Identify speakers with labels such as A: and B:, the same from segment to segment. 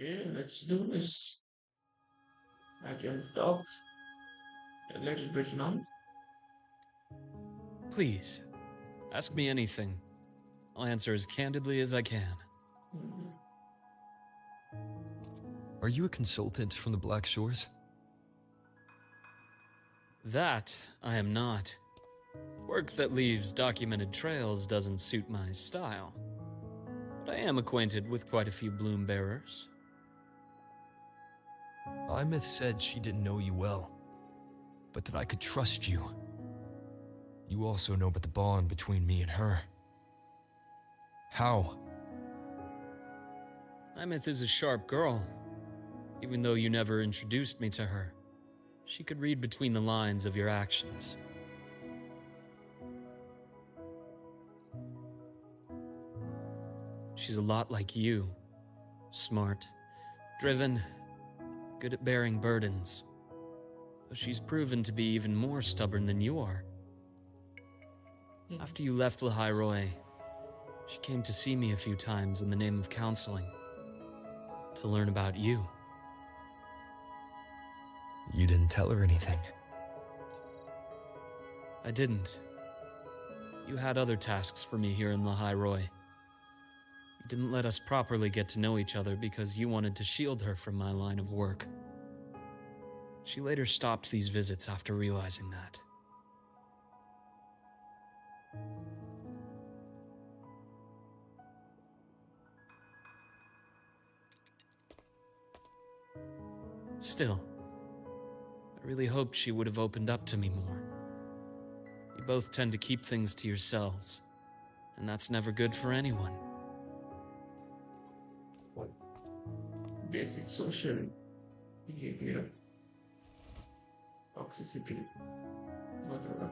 A: Okay, let's do this. I can talk a little bit now.
B: Please, ask me anything. I'll answer as candidly as I can.
A: Mhm.
C: Are you a consultant from the Black Shores?
B: That I am not. Work that leaves documented trails doesn't suit my style. But I am acquainted with quite a few bloom bearers.
C: Imeth said she didn't know you well, but that I could trust you. You also know about the bond between me and her. How?
B: Imeth is a sharp girl. Even though you never introduced me to her, she could read between the lines of your actions. She's a lot like you. Smart, driven, good at bearing burdens. Though she's proven to be even more stubborn than you are. After you left Lahairoi, she came to see me a few times in the name of counseling. To learn about you.
C: You didn't tell her anything.
B: I didn't. You had other tasks for me here in Lahairoi. You didn't let us properly get to know each other because you wanted to shield her from my line of work. She later stopped these visits after realizing that. Still, I really hoped she would have opened up to me more. You both tend to keep things to yourselves, and that's never good for anyone.
A: Basic social behavior, toxicity, whatever.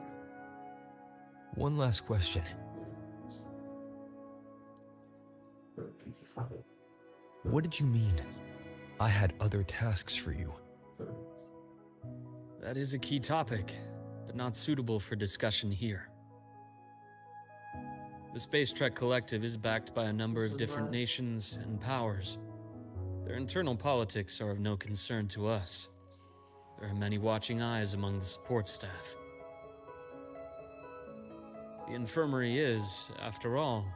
C: One last question. What did you mean? I had other tasks for you.
B: That is a key topic, but not suitable for discussion here. The Space Trek Collective is backed by a number of different nations and powers. Their internal politics are of no concern to us. There are many watching eyes among the support staff. The infirmary is, after all,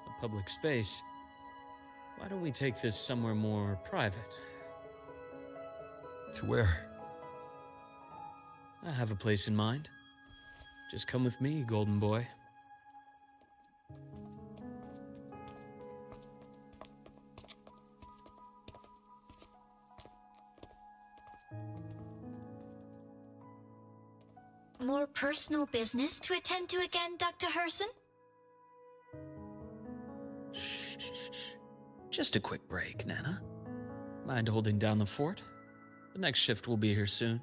B: a public space. Why don't we take this somewhere more private?
C: To where?
B: I have a place in mind. Just come with me, Golden Boy.
D: More personal business to attend to again, Dr. Herssen?
B: Shh. Just a quick break, Nana. Mind holding down the fort? The next shift will be here soon.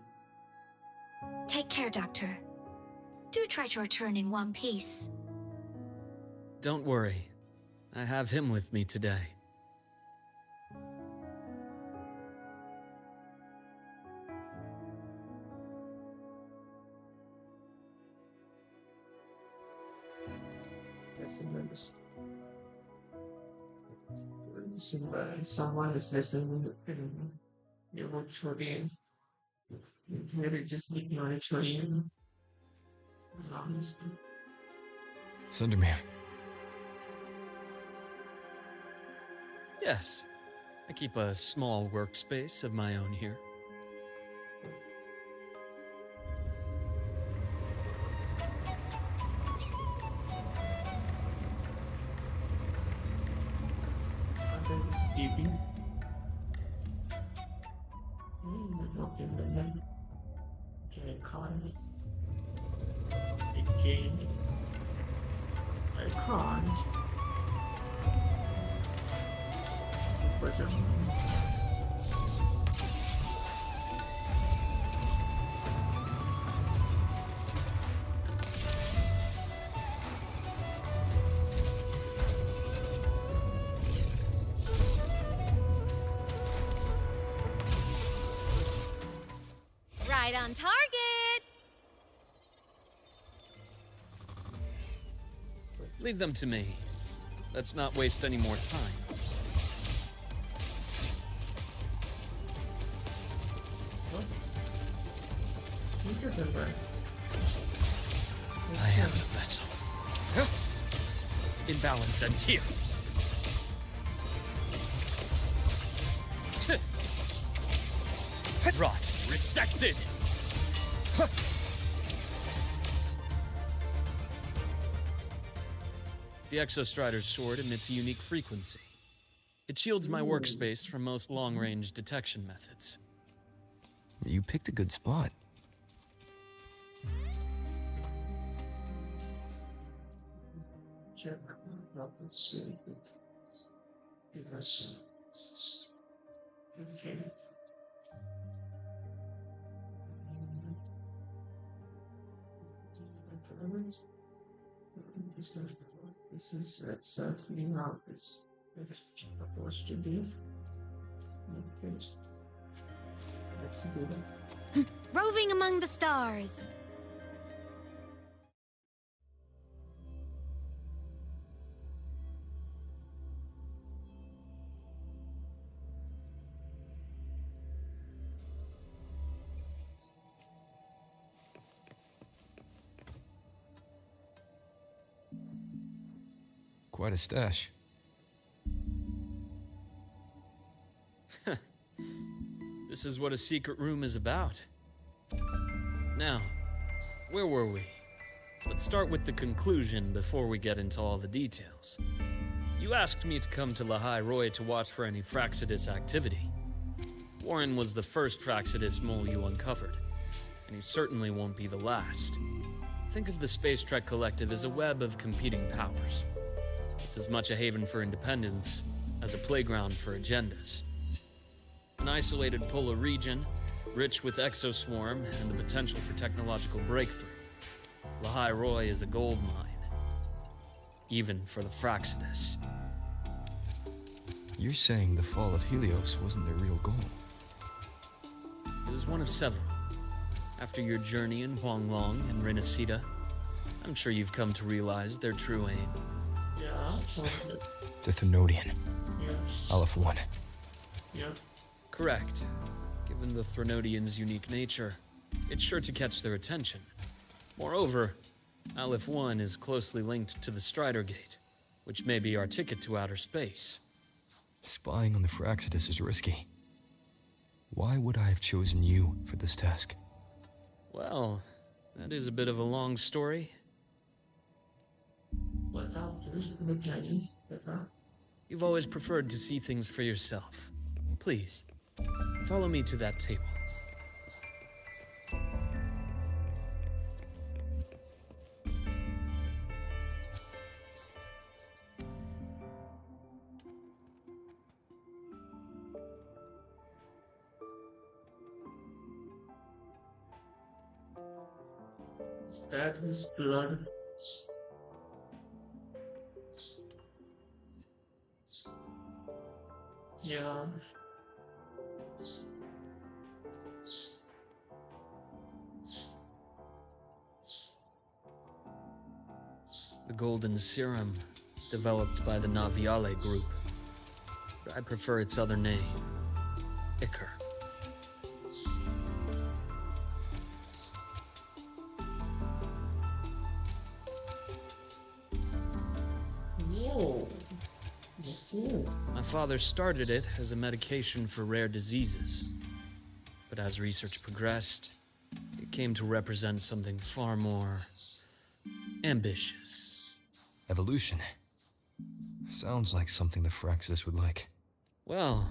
D: Take care, Doctor. Do try to return in one piece.
B: Don't worry. I have him with me today.
A: Yes, and then someone is listening in your auditorium. Maybe just leave your auditorium.
C: Sunderman.
B: Yes, I keep a small workspace of my own here.
A: Sleeping. Okay, then I can't. Again. I can't. But
E: Right on target!
B: Leave them to me. Let's not waste any more time.
A: Never.
B: I am the vessel. Imbalance ends here. Rot resected. The Exostrider's sword emits a unique frequency. It shields my workspace from most long-range detection methods.
C: You picked a good spot.
A: Check. Let's see. Investment. Okay. This is exactly how it's supposed to be. Okay. Let's do that.
E: Roving among the stars.
C: Quite a stash.
B: This is what a secret room is about. Now, where were we? Let's start with the conclusion before we get into all the details. You asked me to come to Lahai Roy to watch for any Fraxidus activity. Warren was the first Fraxidus mole you uncovered, and he certainly won't be the last. Think of the Space Trek Collective as a web of competing powers. It's as much a haven for independence as a playground for agendas. An isolated polar region, rich with exoswarm and the potential for technological breakthrough. Lahai Roy is a gold mine, even for the Fraxidus.
C: You're saying the fall of Helios wasn't their real goal?
B: It was one of several. After your journey in Huanglong and Renacida, I'm sure you've come to realize their true aim.
A: Yeah, totally.
C: The Thenodian.
A: Yes.
C: Aleph 1.
A: Yeah.
B: Correct. Given the Threnodian's unique nature, it's sure to catch their attention. Moreover, Aleph 1 is closely linked to the Strider Gate, which may be our ticket to outer space.
C: Spying on the Fraxidus is risky. Why would I have chosen you for this task?
B: Well, that is a bit of a long story.
A: Without the Chinese,
B: You've always preferred to see things for yourself. Please, follow me to that table.
A: that is blood. Yeah.
B: The golden serum, developed by the Naviale group. I prefer its other name, Ichor.
A: Whoa. Cool.
B: My father started it as a medication for rare diseases. But as research progressed, it came to represent something far more ambitious.
C: Evolution. Sounds like something the Fraxidus would like.
B: Well,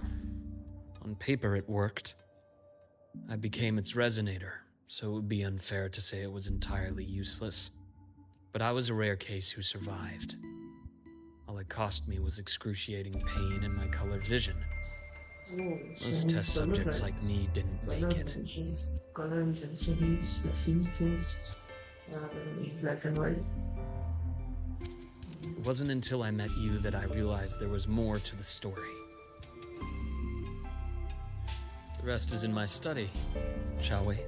B: on paper it worked. I became its resonator, so it would be unfair to say it was entirely useless. But I was a rare case who survived. All it cost me was excruciating pain and my color vision.
A: Whoa.
B: Most test subjects like me didn't make it.
A: Colors and cities, the seas things, in black and white.
B: It wasn't until I met you that I realized there was more to the story. The rest is in my study, shall we?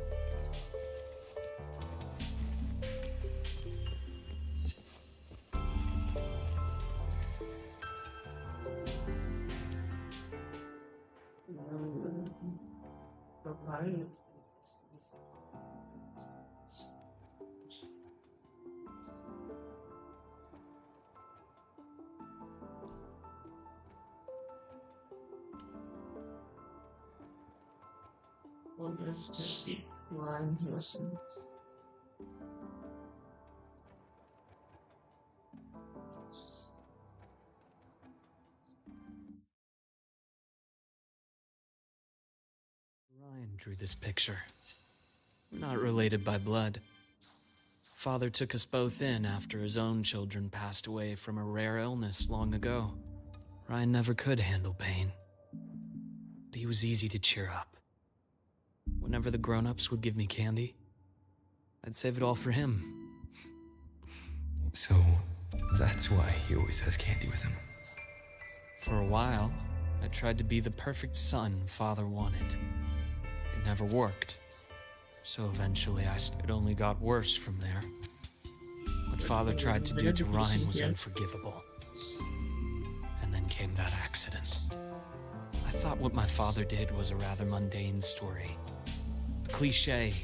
A: August 20, Ryan Herssen.
B: Ryan drew this picture. We're not related by blood. Father took us both in after his own children passed away from a rare illness long ago. Ryan never could handle pain. But he was easy to cheer up. Whenever the grown-ups would give me candy, I'd save it all for him.
C: So, that's why he always has candy with him.
B: For a while, I tried to be the perfect son Father wanted. It never worked. So eventually it only got worse from there. What Father tried to do to Ryan was unforgivable. And then came that accident. I thought what my father did was a rather mundane story. A cliché.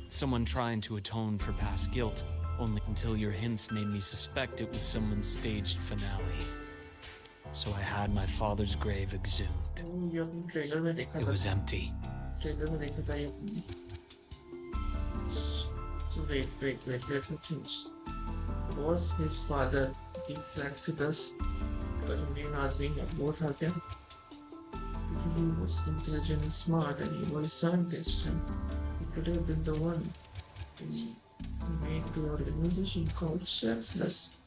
B: Someone trying to atone for past guilt, only until your hints made me suspect it was someone's staged finale. So I had my father's grave exhumed. It was empty.
A: So wait. Let me think. Was his father the Flacidus? Because we may not be both of them. He was intelligent and smart, and he was a scientist, and he could have been the one who made the organization called Senseless.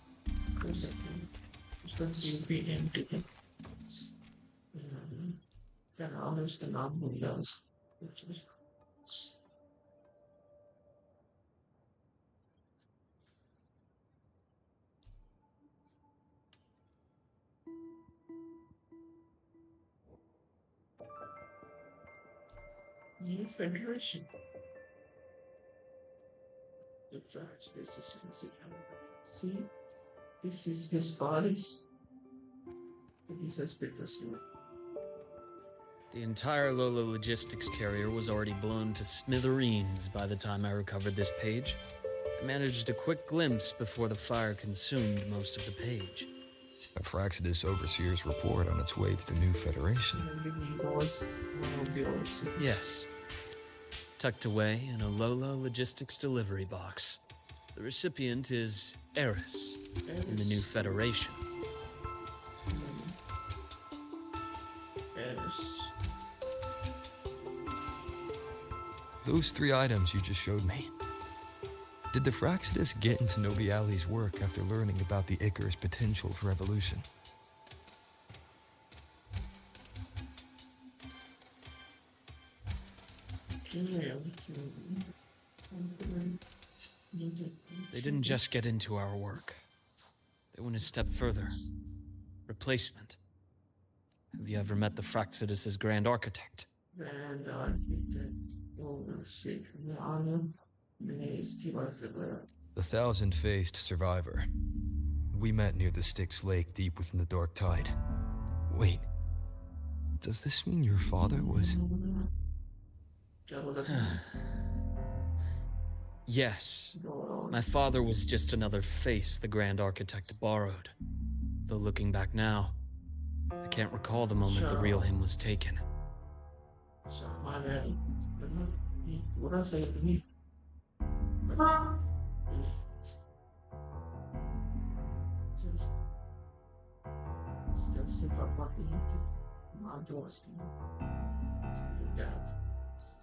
A: Because it's going to be empty. Then honest and unbelievable. New Federation. The fact this is see, this is his body's. He says because you.
B: The entire Lola logistics carrier was already blown to smithereens by the time I recovered this page. I managed a quick glimpse before the fire consumed most of the page.
C: A Fraxidus Overseer's report on its way to the new Federation.
B: Yes. Tucked away in a Lola logistics delivery box. The recipient is Eris in the new Federation.
A: Eris.
C: Those 3 items you just showed me. Did the Fraxidus get into Nobiali's work after learning about the Icar's potential for evolution?
B: They didn't just get into our work. They went a step further. Replacement. Have you ever met the Fraxidus' Grand Architect?
A: Grand Architect. Oh shit.
C: The thousand-faced survivor. We met near the Styx Lake deep within the dark tide. Wait. Does this mean your father was...
B: Yes. My father was just another face the Grand Architect borrowed. Though looking back now, I can't recall the moment the real him was taken.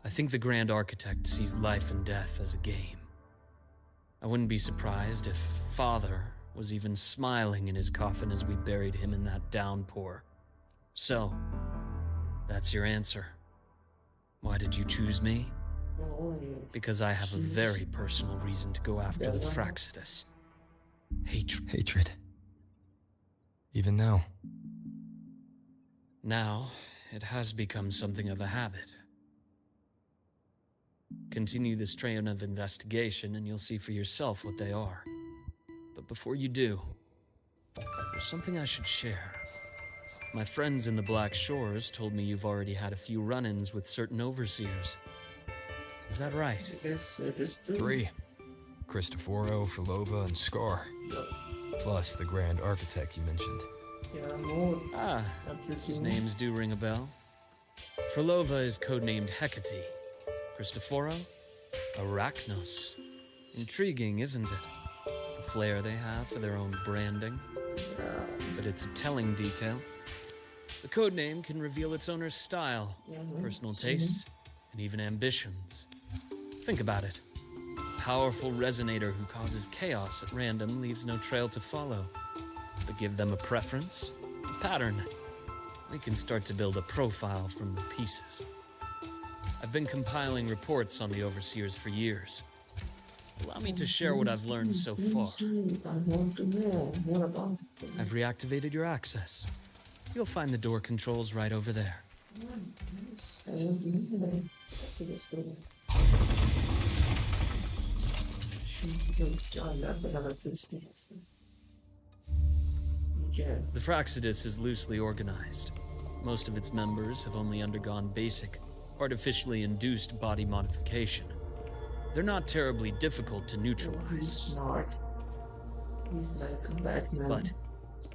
B: I think the Grand Architect sees life and death as a game. I wouldn't be surprised if Father was even smiling in his coffin as we buried him in that downpour. So, that's your answer. Why did you choose me? Because I have a very personal reason to go after the Fraxidus. Hatred.
C: Hatred. Even now.
B: Now, it has become something of a habit. Continue this train of investigation and you'll see for yourself what they are. But before you do, there's something I should share. My friends in the Black Shores told me you've already had a few run-ins with certain overseers. Is that right?
A: Yes, it is true.
C: 3. Cristoforo, Frolova, and Scar. Plus the Grand Architect you mentioned.
A: Yeah, more.
B: His names do ring a bell. Frolova is codenamed Hecate. Cristoforo? Arachnos. Intriguing, isn't it? The flair they have for their own branding. But it's a telling detail. The codename can reveal its owner's style, personal tastes, and even ambitions. Think about it. A powerful resonator who causes chaos at random leaves no trail to follow. But give them a preference, a pattern. We can start to build a profile from the pieces. I've been compiling reports on the Overseers for years. Allow me to share what I've learned so far.
A: I want to know more about it.
B: I've reactivated your access. You'll find the door controls right over there.
A: Yes, I want to know that. See this building. Yeah.
B: The Fraxidus is loosely organized. Most of its members have only undergone basic, artificially induced body modification. They're not terribly difficult to
A: He's
B: neutralize.
A: smart. He's like a Batman.
B: But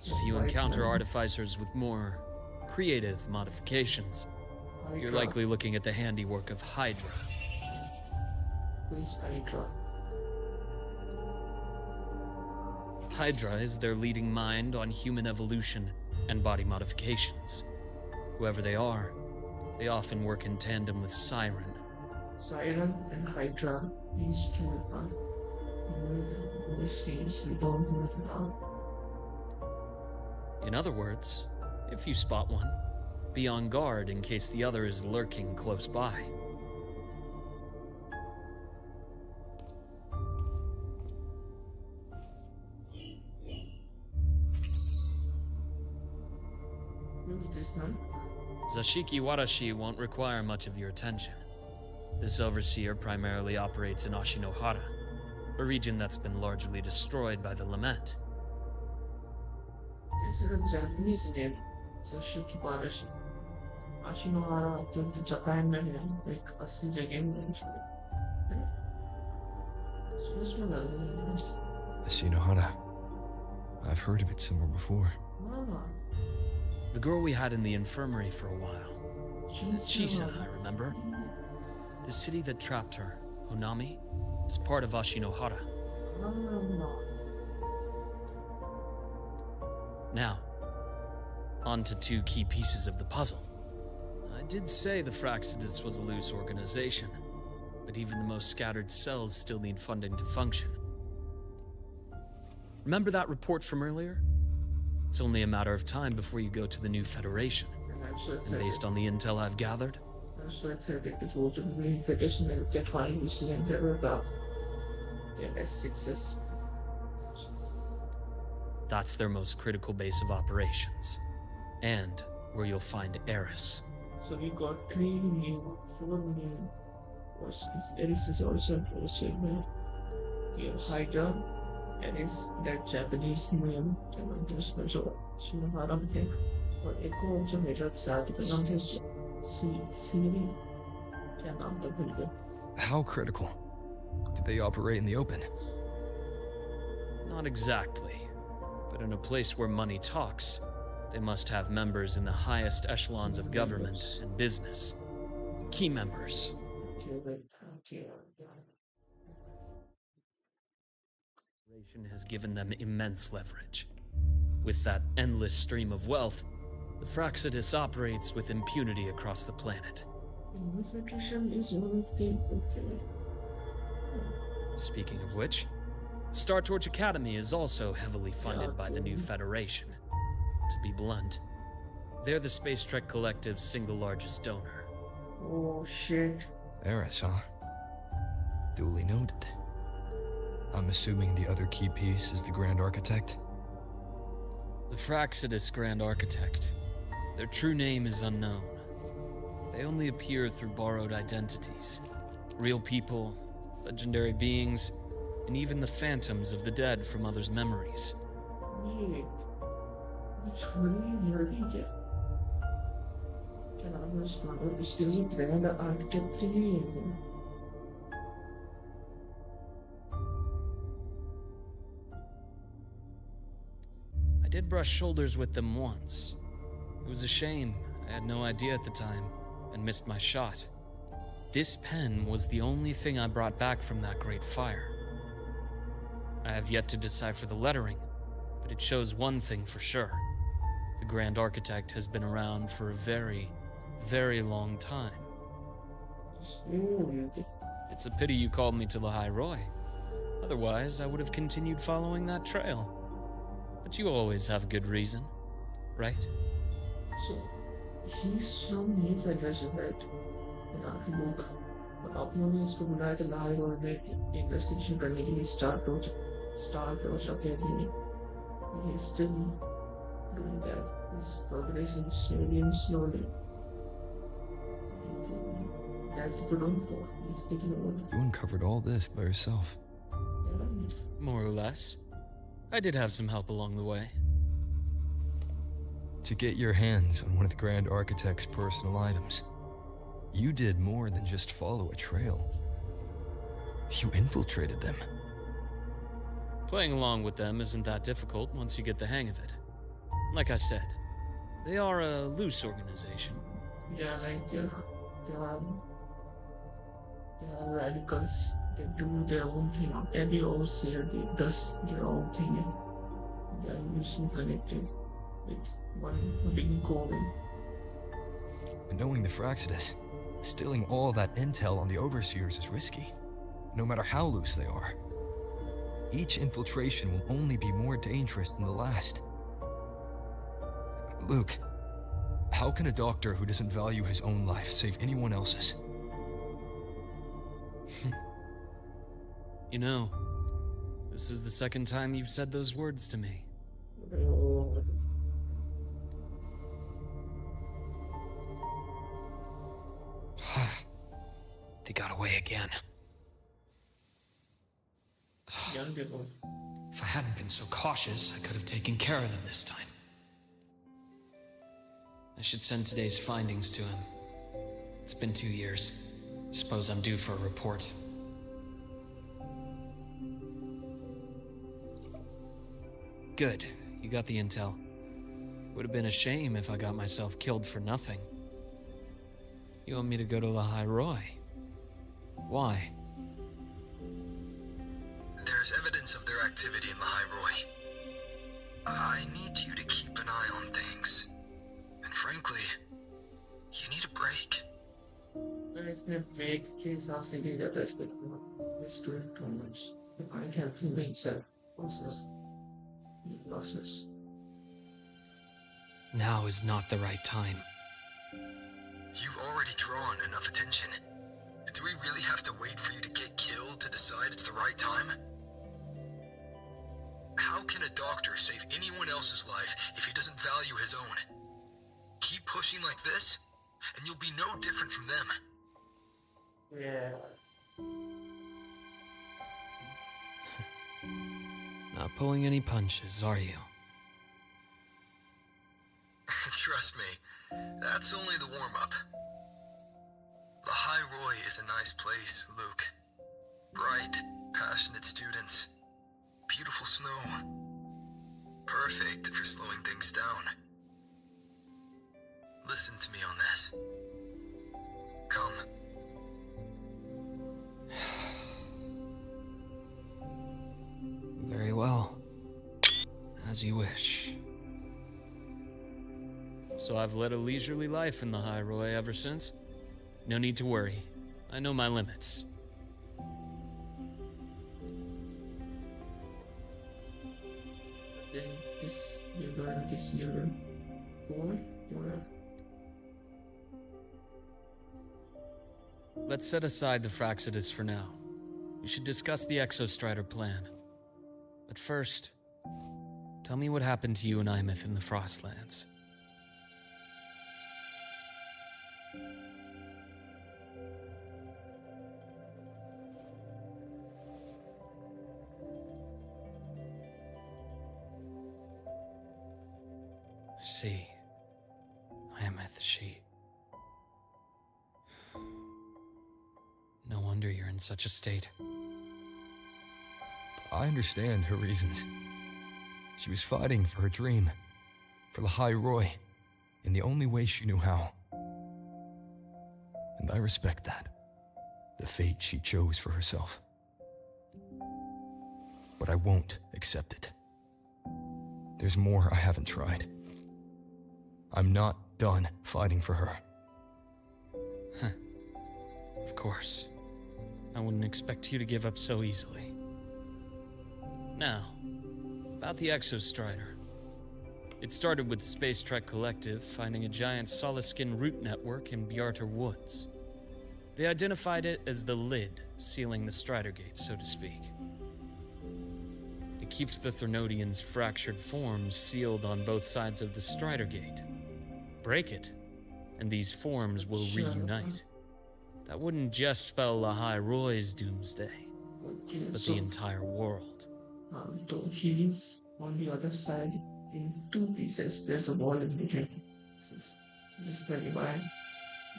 B: if you encounter artificers with more creative modifications, you're likely looking at the handiwork of Hydra.
A: Who's Hydra?
B: Hydra is their leading mind on human evolution and body modifications. Whoever they are, they often work in tandem with Siren.
A: Siren and Hydra, these two are overseas. We don't know it now.
B: In other words, if you spot one, be on guard in case the other is lurking close by.
A: Who's this now?
B: Zashiki Warashi won't require much of your attention. This overseer primarily operates in Ashinohara, a region that's been largely destroyed by the Lament.
A: Is it a Japanese name? Zashiki Barashi. Ashinohara to Japan में है एक असली जगह में है. So this one is
C: Ashinohara. I've heard of it somewhere before.
B: The girl we had in the infirmary for a while. Chisa, I remember. The city that trapped her, Honami, is part of Ashinohara. Now, on to two key pieces of the puzzle. I did say the Fraxidus was a loose organization, but even the most scattered cells still need funding to function. Remember that report from earlier? It's only a matter of time before you go to the new Federation.
A: I'm so
B: And
A: excited.
B: based on the intel I've gathered,
A: I'm so excited to go to the new Federation and get my cylinder about their S6s.
B: that's their most critical base of operations. And where you'll find Eris.
A: So we got 3 new, 4 new. What's this? Eris is also a procedure. We have Hydra, Eris, that Japanese name, and there's जो Shinohara में है. और एक और जो मेरा साथ का नाम था Siri. क्या नाम था भूल गया.
C: How critical? Do they operate in the open?
B: Not exactly. But in a place where money talks, they must have members in the highest echelons of government and business. Key members.
A: Okay, wait. Okay.
B: Federation has given them immense leverage. With that endless stream of wealth, the Fraxidus operates with impunity across the planet.
A: The Federation is one of the. Okay.
B: Speaking of which, Star Torch Academy is also heavily funded by the new Federation. To be blunt, they're the Space Trek Collective's single largest donor.
A: Oh shit.
C: Eris, huh? Duly noted. I'm assuming the other key piece is the Grand Architect?
B: The Fraxidus Grand Architect. Their true name is unknown. They only appear through borrowed identities. Real people, legendary beings, and even the phantoms of the dead from others' memories.
A: Wait. Which one are you here? Can I respond? Is still in Grand Architect thingy?
B: I did brush shoulders with them once. It was a shame. I had no idea at the time, and missed my shot. This pen was the only thing I brought back from that great fire. I have yet to decipher the lettering, but it shows one thing for sure. The Grand Architect has been around for a very, very long time. It's a pity you called me to the High Roy. Otherwise, I would have continued following that trail. But you always have a good reason, right?
A: So, he's from Heath address, right? Luke. अपनों इसको बुलाया था लाहौर और में investigation करने के लिए star approach अपने he's still doing that. He's progressing slowly and slowly. That's good info. He's getting over.
C: You uncovered all this by yourself.
A: Yeah.
B: More or less. I did have some help along the way.
C: To get your hands on one of the Grand Architect's personal items, you did more than just follow a trail. You infiltrated them.
B: Playing along with them isn't that difficult once you get the hang of it. Like I said, they are a loose organization.
A: Yeah, like they are radicals. They do their own thing. Every overseer does their own thing, and they are usually connected with one big goal.
C: And knowing the Fraxidus, stealing all that intel on the overseers is risky, no matter how loose they are. Each infiltration will only be more dangerous than the last. Luuk, how can a doctor who doesn't value his own life save anyone else's?
B: You know, this is the second time you've said those words to me.
C: They got away again.
A: Young people.
B: If I hadn't been so cautious, I could have taken care of them this time. I should send today's findings to him. It's been 2 years. Suppose I'm due for a report. Good. You got the intel. Would have been a shame if I got myself killed for nothing. You want me to go to the High Roy? Why?
C: There's evidence of their activity in the High Roy. I need you to keep an eye on things. And frankly, you need a break.
A: But it's a break case of thinking that that's been doing too much. I can't feel himself process the process.
B: Now is not the right time.
C: You've already drawn enough attention. Do we really have to wait for you to get killed to decide it's the right time? How can a doctor save anyone else's life if he doesn't value his own? Keep pushing like this, and you'll be no different from them.
A: Yeah.
B: Not pulling any punches, are you?
C: Trust me, that's only the warm-up. The High Roy is a nice place, Luuk. Bright, passionate students. Beautiful snow. Perfect for slowing things down. Listen to me on this. Come.
B: Very well. As you wish. So I've led a leisurely life in the High Roy ever since. No need to worry. I know my limits.
A: Then you learn this year 4 or
B: Let's set aside the Fraxidus for now. We should discuss the Exostrider plan. But first, tell me what happened to you and Imeth in the Frostlands. I see. Imeth, she... No wonder you're in such a state.
C: I understand her reasons. She was fighting for her dream, for the High Roy, in the only way she knew how. And I respect that. the fate she chose for herself. But I won't accept it. There's more I haven't tried. I'm not done fighting for her.
B: Of course. I wouldn't expect you to give up so easily. Now, about the Exostrider. It started with the Space Trek Collective finding a giant solid-skin root network in Bjarter Woods. They identified it as the lid, sealing the Strider Gate, so to speak. It keeps the Threnodians' fractured forms sealed on both sides of the Strider Gate. Break it, and these forms will reunite. That wouldn't just spell Lahai Roy's doomsday,
A: Okay,
B: but
A: so
B: the entire world.
A: though he's on the other side in two pieces. There's a wall in between. This is very why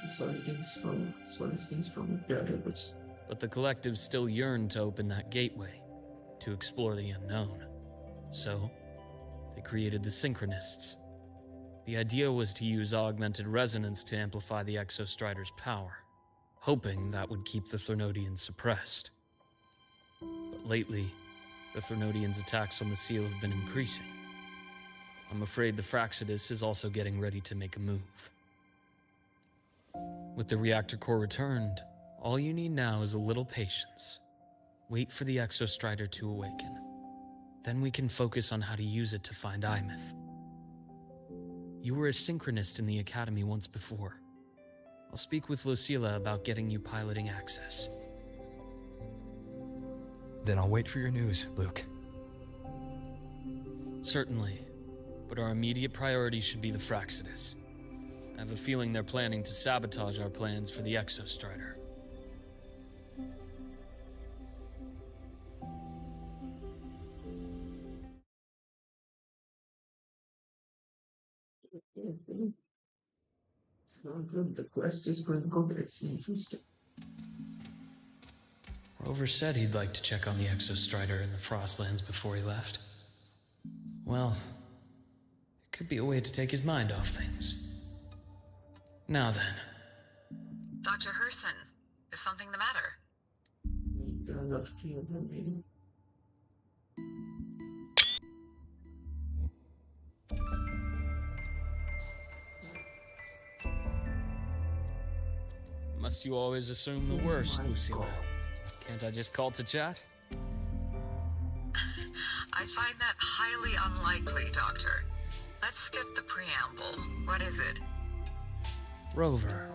A: the solid skins from the other books.
B: But the Collective still yearned to open that gateway, to explore the unknown. So, they created the Synchronists. The idea was to use augmented resonance to amplify the Exostrider's power, hoping that would keep the Threnodians suppressed. But lately, the Threnodians' attacks on the seal have been increasing. I'm afraid the Fraxidus is also getting ready to make a move. With the reactor core returned, all you need now is a little patience. Wait for the Exostrider to awaken. Then we can focus on how to use it to find Imeth. You were a synchronist in the Academy once before. I'll speak with Lucilla about getting you piloting access.
C: Then I'll wait for your news, Luuk.
B: Certainly, but our immediate priority should be the Fraxidus. I have a feeling they're planning to sabotage our plans for the Exostrider.
A: So good. The quest is going good. It's interesting.
B: Rover said he'd like to check on the Exostrider in the Frostlands before he left. Well, it could be a way to take his mind off things. Now then.
F: Dr. Herssen, is something the matter?
A: We turned up to your meeting.
B: Must you always assume the worst,
A: My
B: Lucilla?
A: God.
B: Can't I just call to chat?
F: I find that highly unlikely, Doctor. Let's skip the preamble. What is it?
B: Rover.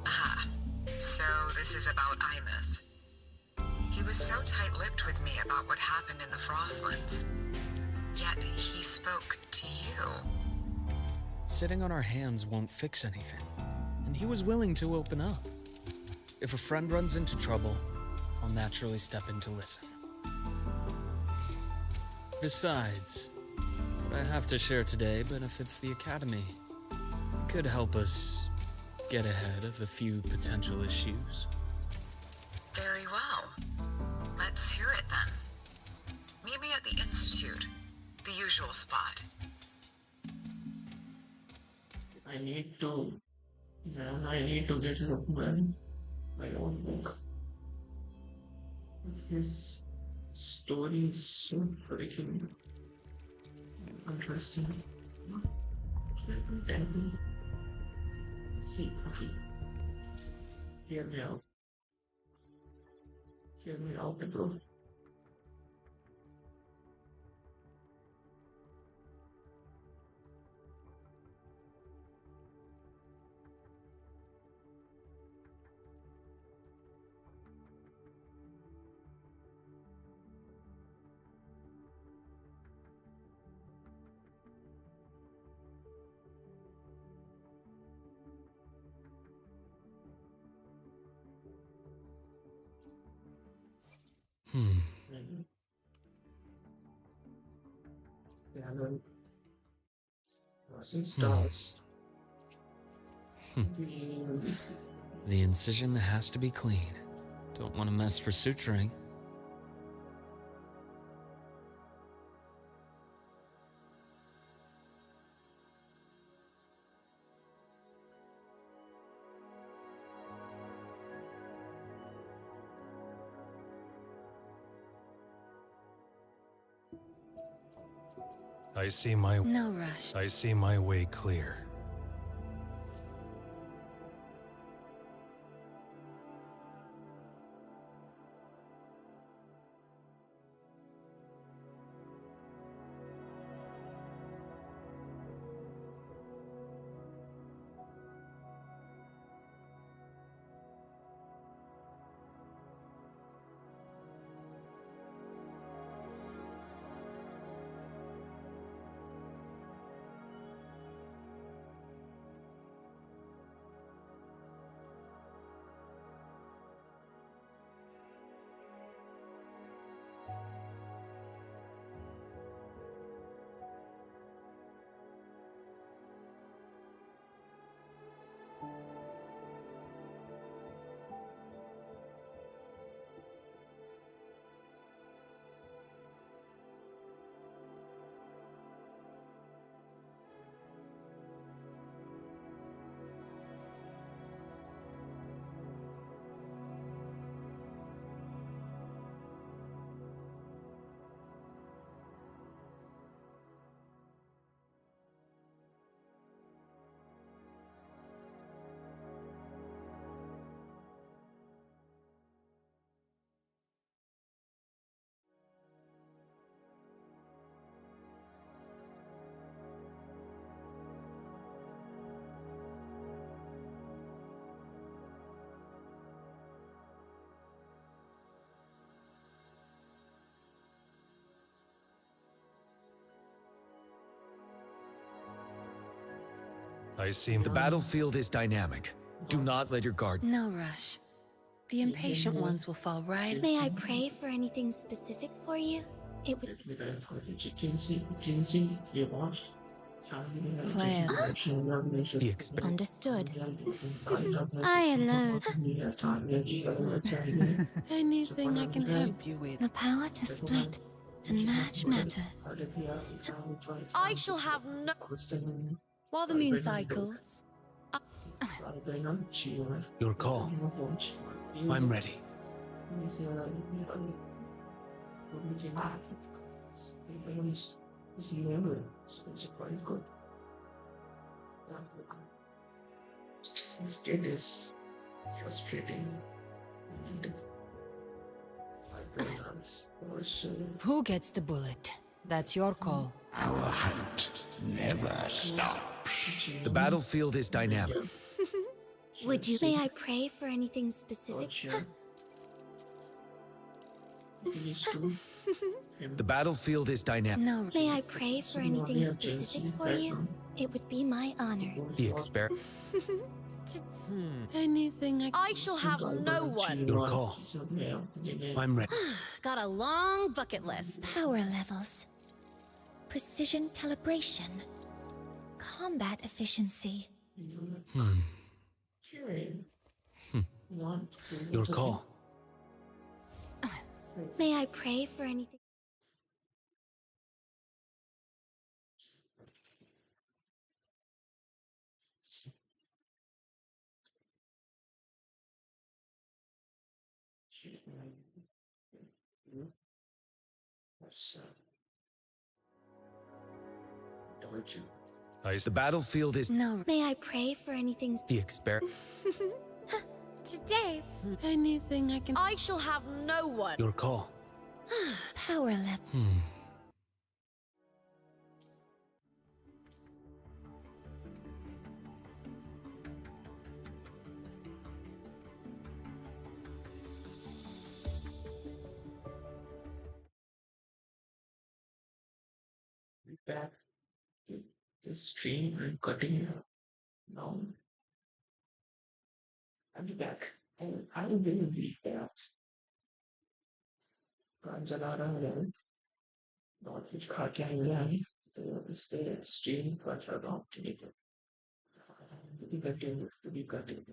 F: Ah, so this is about Imeth. He was so tight-lipped with me about what happened in the Frostlands. Yet he spoke to you.
B: Sitting on our hands won't fix anything, and he was willing to open up. If a friend runs into trouble, I'll naturally step in to listen. Besides, what I have to share today benefits the Academy. It could help us get ahead of a few potential issues.
F: Very well. Let's hear it then. Meet me at the Institute, the usual spot.
A: I need to get Luuk my own book. His story is so freaking interesting. See, okay. Hear me out. Hear me out, bro. Yeah, then crossing stars.
B: The incision has to be clean. Don't want to mess for suturing.
E: No rush.
G: I see my way clear.
H: The battlefield is dynamic. Do not let your guard.
E: No rush. The impatient ones will fall right.
D: May I pray for anything specific for you? It would
E: Plan.
H: The exp-
D: understood.
E: I alone. Anything I can help you with.
D: The power to split and match matter.
E: I shall have no. While the moon cycles,
G: Your call. I'm ready.
A: This kid is frustrating.
E: who gets the bullet? That's your call.
G: Our hunt never stops.
H: The battlefield is dynamic.
D: Would you? May I pray for anything specific?
H: The battlefield is dynamic.
E: No.
D: May I pray for anything specific for you? It would be my honor.
H: The exper-
E: Anything I shall have no one.
G: Your call. I'm ready.
E: Got a long bucket list.
D: Power levels. Precision calibration. Combat efficiency.
G: Your call.
D: May I pray for anything?
H: The battlefield is
E: No.
D: May I pray for anything?
H: the exper-
D: Today,
E: Anything I can. I shall have no one.
G: Your call.
D: power level.
A: Back to the stream and cutting now. I'll be back. And I will be back. काम चला रहा है not कुछ खा के आए हुए हैं तो इसलिए स्ट्रीम का चल रहा हूँ ठीक है to be continued